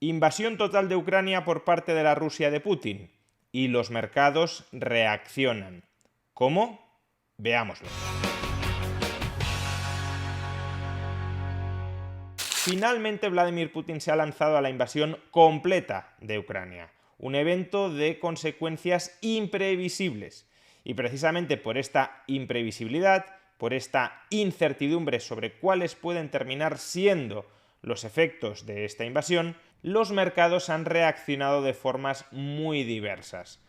Invasión total de Ucrania por parte de la Rusia de Putin. Y los mercados reaccionan. ¿Cómo? Veámoslo. Finalmente, Vladimir Putin se ha lanzado a la invasión completa de Ucrania. Un evento de consecuencias imprevisibles. Y precisamente por esta imprevisibilidad, por esta incertidumbre sobre cuáles pueden terminar siendo los efectos de esta invasión, los mercados han reaccionado de formas muy diversas.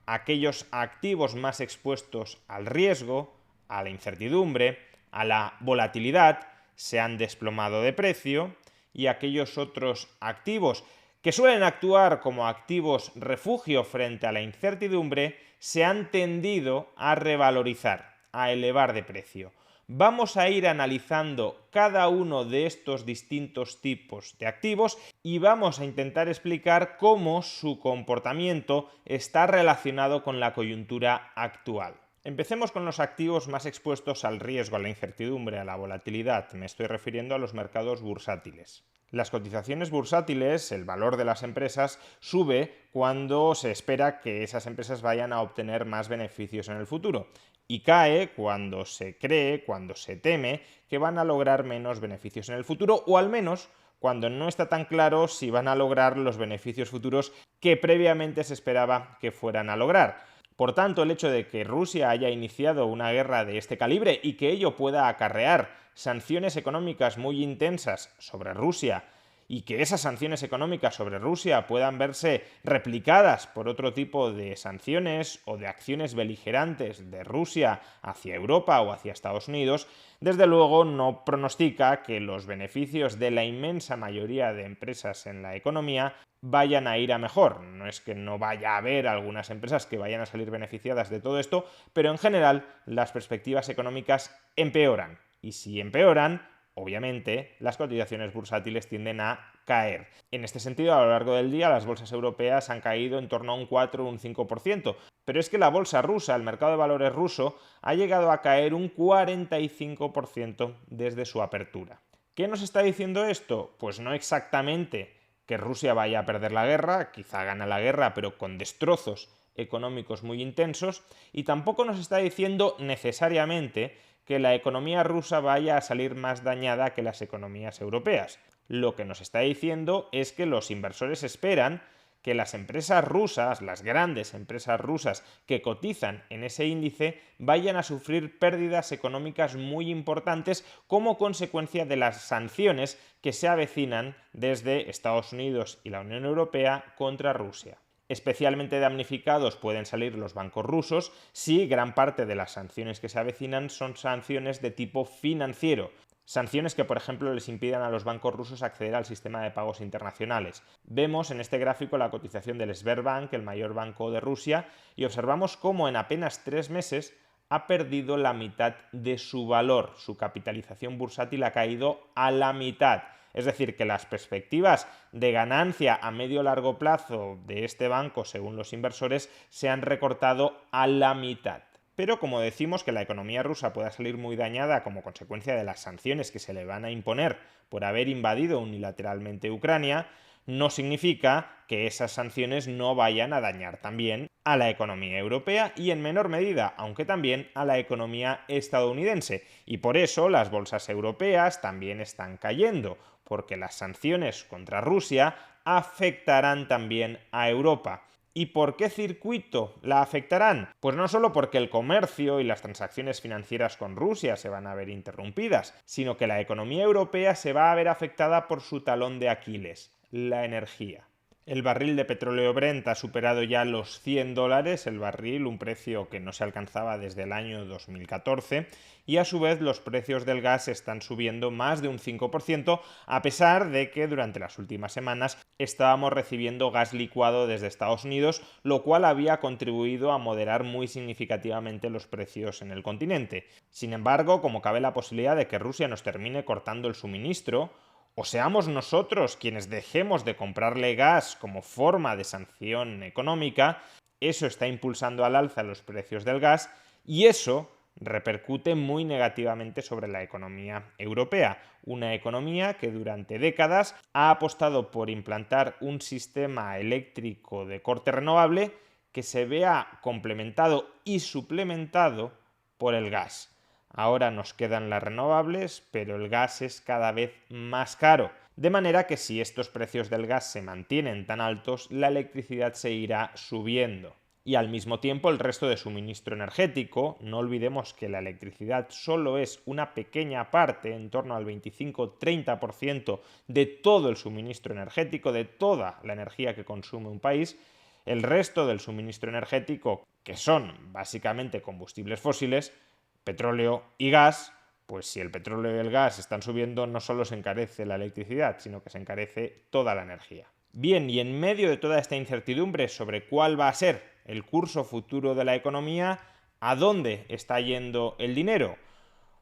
Aquellos activos más expuestos al riesgo, a la incertidumbre, a la volatilidad, se han desplomado de precio, y aquellos otros activos que suelen actuar como activos refugio frente a la incertidumbre se han tendido a revalorizar, a elevar de precio. Vamos a ir analizando cada uno de estos distintos tipos de activos y vamos a intentar explicar cómo su comportamiento está relacionado con la coyuntura actual. Empecemos con los activos más expuestos al riesgo, a la incertidumbre, a la volatilidad. Me estoy refiriendo a los mercados bursátiles. Las cotizaciones bursátiles, el valor de las empresas, sube cuando se espera que esas empresas vayan a obtener más beneficios en el futuro. Y cae cuando se cree, cuando se teme que van a lograr menos beneficios en el futuro, o al menos cuando no está tan claro si van a lograr los beneficios futuros que previamente se esperaba que fueran a lograr. Por tanto, el hecho de que Rusia haya iniciado una guerra de este calibre y que ello pueda acarrear sanciones económicas muy intensas sobre Rusia, y que esas sanciones económicas sobre Rusia puedan verse replicadas por otro tipo de sanciones o de acciones beligerantes de Rusia hacia Europa o hacia Estados Unidos, desde luego no pronostica que los beneficios de la inmensa mayoría de empresas en la economía vayan a ir a mejor. No es que no vaya a haber algunas empresas que vayan a salir beneficiadas de todo esto, pero en general las perspectivas económicas empeoran. Y si empeoran, obviamente, las cotizaciones bursátiles tienden a caer. En este sentido, a lo largo del día, las bolsas europeas han caído en torno a un 4 o un 5%, pero es que la bolsa rusa, el mercado de valores ruso, ha llegado a caer un 45% desde su apertura. ¿Qué nos está diciendo esto? Pues no exactamente que Rusia vaya a perder la guerra, quizá gana la guerra, pero con destrozos económicos muy intensos, y tampoco nos está diciendo necesariamente que la economía rusa vaya a salir más dañada que las economías europeas. Lo que nos está diciendo es que los inversores esperan que las empresas rusas, las grandes empresas rusas que cotizan en ese índice, vayan a sufrir pérdidas económicas muy importantes como consecuencia de las sanciones que se avecinan desde Estados Unidos y la Unión Europea contra Rusia. Especialmente damnificados pueden salir los bancos rusos si gran parte de las sanciones que se avecinan son sanciones de tipo financiero. Sanciones que, por ejemplo, les impidan a los bancos rusos acceder al sistema de pagos internacionales. Vemos en este gráfico la cotización del Sberbank, el mayor banco de Rusia, y observamos cómo en apenas 3 meses ha perdido la mitad de su valor. Su capitalización bursátil ha caído a la mitad. Es decir, que las perspectivas de ganancia a medio largo plazo de este banco, según los inversores, se han recortado a la mitad. Pero como decimos que la economía rusa pueda salir muy dañada como consecuencia de las sanciones que se le van a imponer por haber invadido unilateralmente Ucrania, no significa que esas sanciones no vayan a dañar también a la economía europea y en menor medida, aunque también a la economía estadounidense. Y por eso las bolsas europeas también están cayendo, porque las sanciones contra Rusia afectarán también a Europa. ¿Y por qué circuito la afectarán? Pues no solo porque el comercio y las transacciones financieras con Rusia se van a ver interrumpidas, sino que la economía europea se va a ver afectada por su talón de Aquiles, la energía. El barril de petróleo Brent ha superado ya los $100 el barril, un precio que no se alcanzaba desde el año 2014, y a su vez los precios del gas están subiendo más de un 5%, a pesar de que durante las últimas semanas estábamos recibiendo gas licuado desde Estados Unidos, lo cual había contribuido a moderar muy significativamente los precios en el continente. Sin embargo, como cabe la posibilidad de que Rusia nos termine cortando el suministro, o seamos nosotros quienes dejemos de comprarle gas como forma de sanción económica, eso está impulsando al alza los precios del gas y eso repercute muy negativamente sobre la economía europea, una economía que durante décadas ha apostado por implantar un sistema eléctrico de corte renovable que se vea complementado y suplementado por el gas. Ahora nos quedan las renovables, pero el gas es cada vez más caro. De manera que si estos precios del gas se mantienen tan altos, la electricidad se irá subiendo. Y al mismo tiempo el resto de suministro energético, no olvidemos que la electricidad solo es una pequeña parte, en torno al 25-30% de todo el suministro energético, de toda la energía que consume un país. El resto del suministro energético, que son básicamente combustibles fósiles, petróleo y gas, pues si el petróleo y el gas están subiendo, no solo se encarece la electricidad, sino que se encarece toda la energía. Bien, y en medio de toda esta incertidumbre sobre cuál va a ser el curso futuro de la economía, ¿a dónde está yendo el dinero?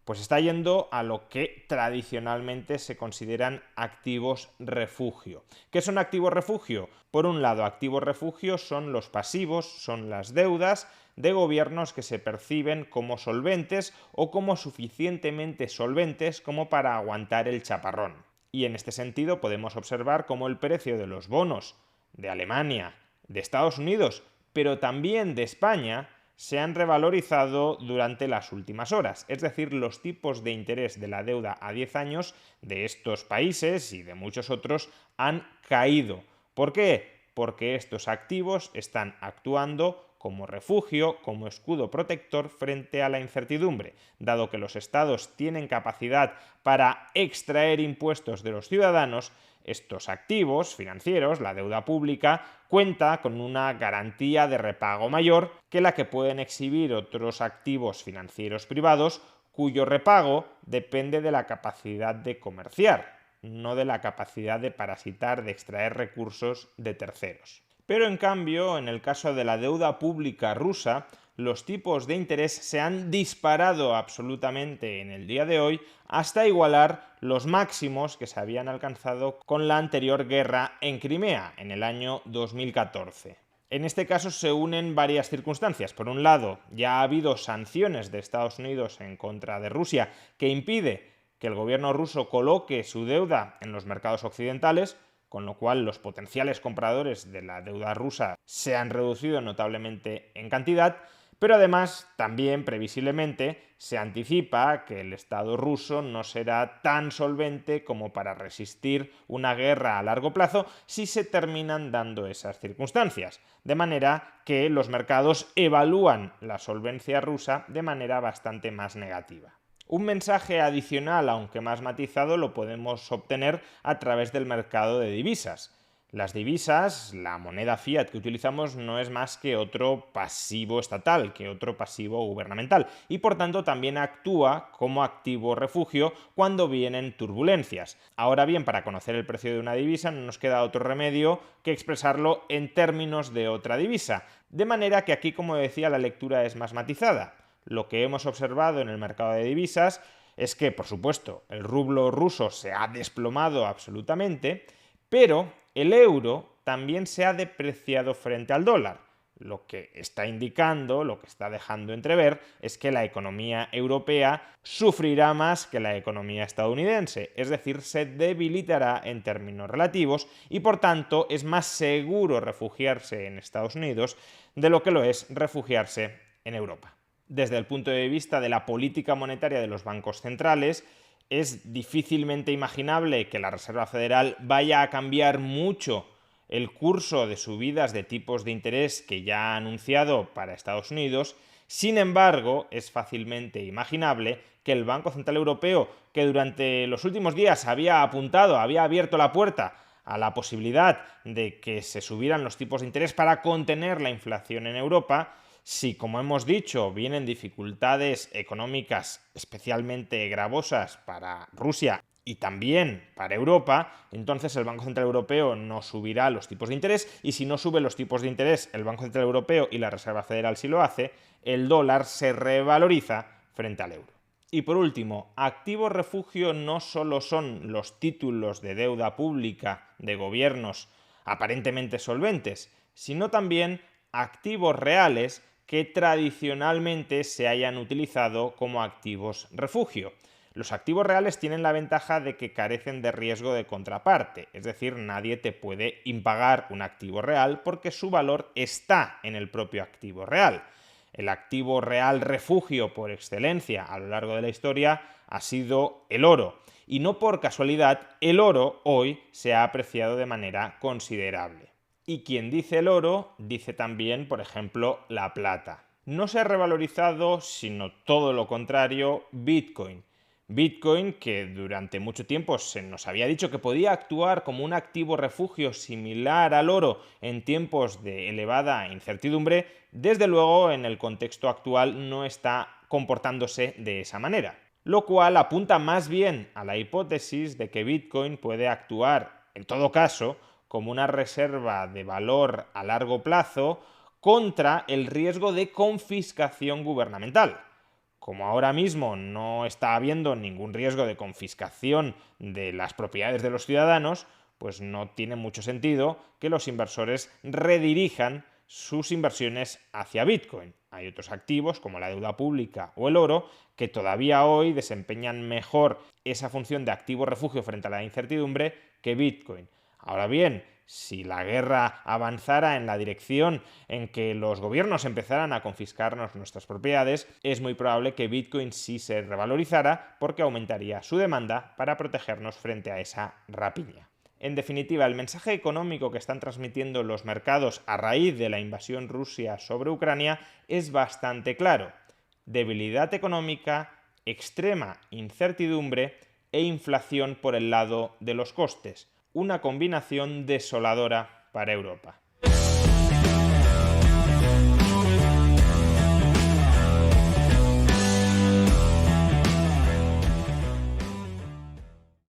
Pues está yendo a lo que tradicionalmente se consideran activos refugio. ¿Qué son activos refugio? Por un lado, activos refugio son los pasivos, son las deudas de gobiernos que se perciben como solventes o como suficientemente solventes como para aguantar el chaparrón. Y en este sentido podemos observar cómo el precio de los bonos de Alemania, de Estados Unidos, pero también de España, se han revalorizado durante las últimas horas. Es decir, los tipos de interés de la deuda a 10 años de estos países y de muchos otros han caído. ¿Por qué? Porque estos activos están actuando como refugio, como escudo protector frente a la incertidumbre, dado que los estados tienen capacidad para extraer impuestos de los ciudadanos. Estos activos financieros, la deuda pública, cuenta con una garantía de repago mayor que la que pueden exhibir otros activos financieros privados, cuyo repago depende de la capacidad de comerciar, no de la capacidad de parasitar, de extraer recursos de terceros. Pero en cambio, en el caso de la deuda pública rusa, los tipos de interés se han disparado absolutamente en el día de hoy hasta igualar los máximos que se habían alcanzado con la anterior guerra en Crimea, en el año 2014. En este caso se unen varias circunstancias. Por un lado, ya ha habido sanciones de Estados Unidos en contra de Rusia que impide que el gobierno ruso coloque su deuda en los mercados occidentales, con lo cual los potenciales compradores de la deuda rusa se han reducido notablemente en cantidad, pero además también previsiblemente se anticipa que el Estado ruso no será tan solvente como para resistir una guerra a largo plazo si se terminan dando esas circunstancias, de manera que los mercados evalúan la solvencia rusa de manera bastante más negativa. Un mensaje adicional, aunque más matizado, lo podemos obtener a través del mercado de divisas. Las divisas, la moneda fiat que utilizamos, no es más que otro pasivo estatal, que otro pasivo gubernamental, y por tanto también actúa como activo refugio cuando vienen turbulencias. Ahora bien, para conocer el precio de una divisa no nos queda otro remedio que expresarlo en términos de otra divisa, de manera que aquí, como decía, la lectura es más matizada. Lo que hemos observado en el mercado de divisas es que, por supuesto, el rublo ruso se ha desplomado absolutamente, pero el euro también se ha depreciado frente al dólar. Lo que está indicando, lo que está dejando entrever, es que la economía europea sufrirá más que la economía estadounidense, es decir, se debilitará en términos relativos y por tanto es más seguro refugiarse en Estados Unidos de lo que lo es refugiarse en Europa. Desde el punto de vista de la política monetaria de los bancos centrales, es difícilmente imaginable que la Reserva Federal vaya a cambiar mucho el curso de subidas de tipos de interés que ya ha anunciado para Estados Unidos. Sin embargo, es fácilmente imaginable que el Banco Central Europeo, que durante los últimos días había apuntado, había abierto la puerta a la posibilidad de que se subieran los tipos de interés para contener la inflación en Europa, si, como hemos dicho, vienen dificultades económicas especialmente gravosas para Rusia y también para Europa, entonces el Banco Central Europeo no subirá los tipos de interés y si no sube los tipos de interés el Banco Central Europeo y la Reserva Federal sí lo hace, el dólar se revaloriza frente al euro. Y por último, activo refugio no solo son los títulos de deuda pública de gobiernos aparentemente solventes, sino también activos reales que tradicionalmente se hayan utilizado como activos refugio. Los activos reales tienen la ventaja de que carecen de riesgo de contraparte, es decir, nadie te puede impagar un activo real porque su valor está en el propio activo real. El activo real refugio por excelencia a lo largo de la historia ha sido el oro. Y no por casualidad, el oro hoy se ha apreciado de manera considerable. Y quien dice el oro, dice también, por ejemplo, la plata. No se ha revalorizado, sino todo lo contrario, Bitcoin. Bitcoin, que durante mucho tiempo se nos había dicho que podía actuar como un activo refugio similar al oro en tiempos de elevada incertidumbre, desde luego en el contexto actual no está comportándose de esa manera. Lo cual apunta más bien a la hipótesis de que Bitcoin puede actuar, en todo caso, como una reserva de valor a largo plazo contra el riesgo de confiscación gubernamental. Como ahora mismo no está habiendo ningún riesgo de confiscación de las propiedades de los ciudadanos, pues no tiene mucho sentido que los inversores redirijan sus inversiones hacia Bitcoin. Hay otros activos, como la deuda pública o el oro, que todavía hoy desempeñan mejor esa función de activo refugio frente a la incertidumbre que Bitcoin. Ahora bien, si la guerra avanzara en la dirección en que los gobiernos empezaran a confiscarnos nuestras propiedades, es muy probable que Bitcoin sí se revalorizara porque aumentaría su demanda para protegernos frente a esa rapiña. En definitiva, el mensaje económico que están transmitiendo los mercados a raíz de la invasión rusa sobre Ucrania es bastante claro. Debilidad económica, extrema incertidumbre e inflación por el lado de los costes. Una combinación desoladora para Europa.